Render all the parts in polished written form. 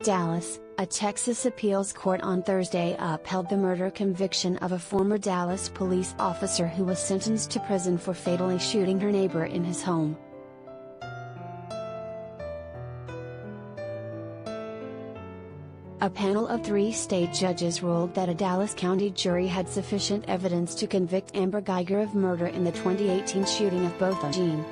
Dallas, a Texas appeals court on Thursday upheld the murder conviction of a former Dallas police officer who was sentenced to prison for fatally shooting her neighbor in his home. A panel of 3 state judges ruled that a Dallas County jury had sufficient evidence to convict Amber Guyger of murder in the 2018 shooting of Botham Jean.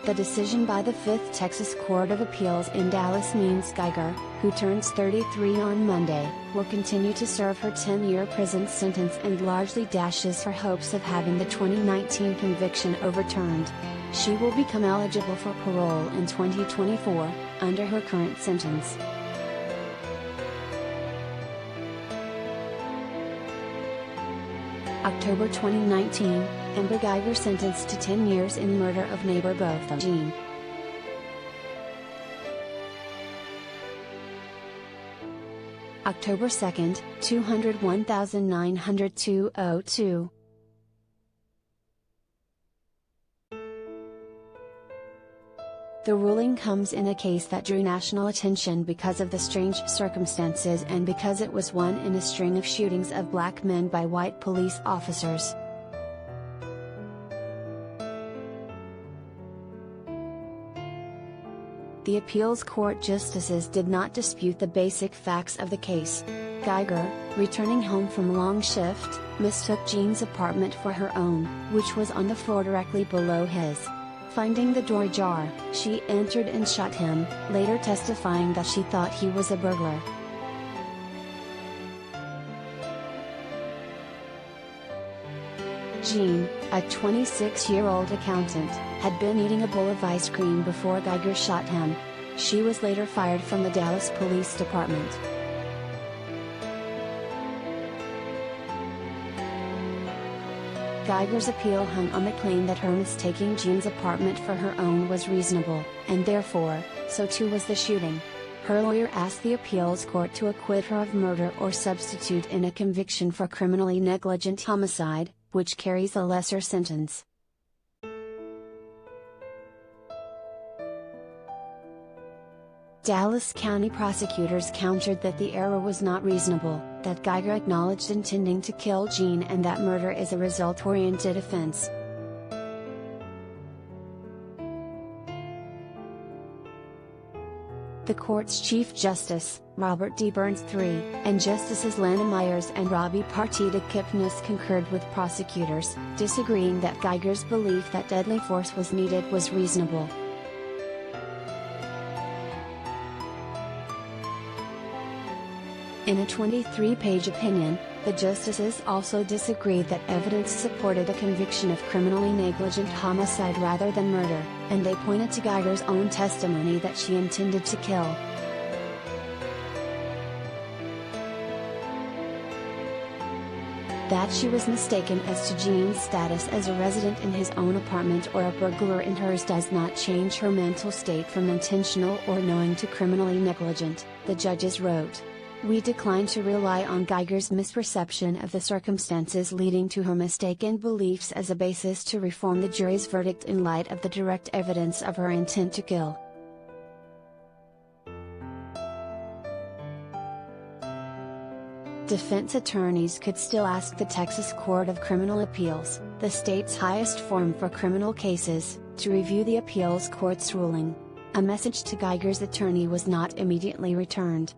The decision by the 5th Texas Court of Appeals in Dallas means Guyger, who turns 33 on Monday, will continue to serve her 10-year prison sentence and largely dashes her hopes of having the 2019 conviction overturned. She will become eligible for parole in 2024, under her current sentence. October 2019, Amber Guyger sentenced to 10 years in murder of neighbor Botham Jean. October 2, 201,902. The ruling comes in a case that drew national attention because of the strange circumstances and because it was one in a string of shootings of black men by white police officers. The appeals court justices did not dispute the basic facts of the case. Guyger, returning home from a long shift, mistook Jean's apartment for her own, which was on the floor directly below his. Finding the door ajar, she entered and shot him, later testifying that she thought he was a burglar. Jean, a 26-year-old accountant, had been eating a bowl of ice cream before Guyger shot him. She was later fired from the Dallas Police Department. Guyger's appeal hung on the claim that her mistaking Jean's apartment for her own was reasonable, and therefore, so too was the shooting. Her lawyer asked the appeals court to acquit her of murder or substitute in a conviction for criminally negligent homicide, which carries a lesser sentence. Dallas County prosecutors countered that the error was not reasonable, that Guyger acknowledged intending to kill Jean and that murder is a result-oriented offense. The court's Chief Justice, Robert D. Burns III, and Justices Lana Myers and Robbie Partida Kipnis concurred with prosecutors, disagreeing that Guyger's belief that deadly force was needed was reasonable. In a 23-page opinion, the justices also disagreed that evidence supported a conviction of criminally negligent homicide rather than murder, and they pointed to Guyger's own testimony that she intended to kill. That she was mistaken as to Jean's status as a resident in his own apartment or a burglar in hers does not change her mental state from intentional or knowing to criminally negligent, the judges wrote. We decline to rely on Guyger's misperception of the circumstances leading to her mistaken beliefs as a basis to reform the jury's verdict in light of the direct evidence of her intent to kill. Defense attorneys could still ask the Texas Court of Criminal Appeals, the state's highest forum for criminal cases, to review the appeals court's ruling. A message to Guyger's attorney was not immediately returned.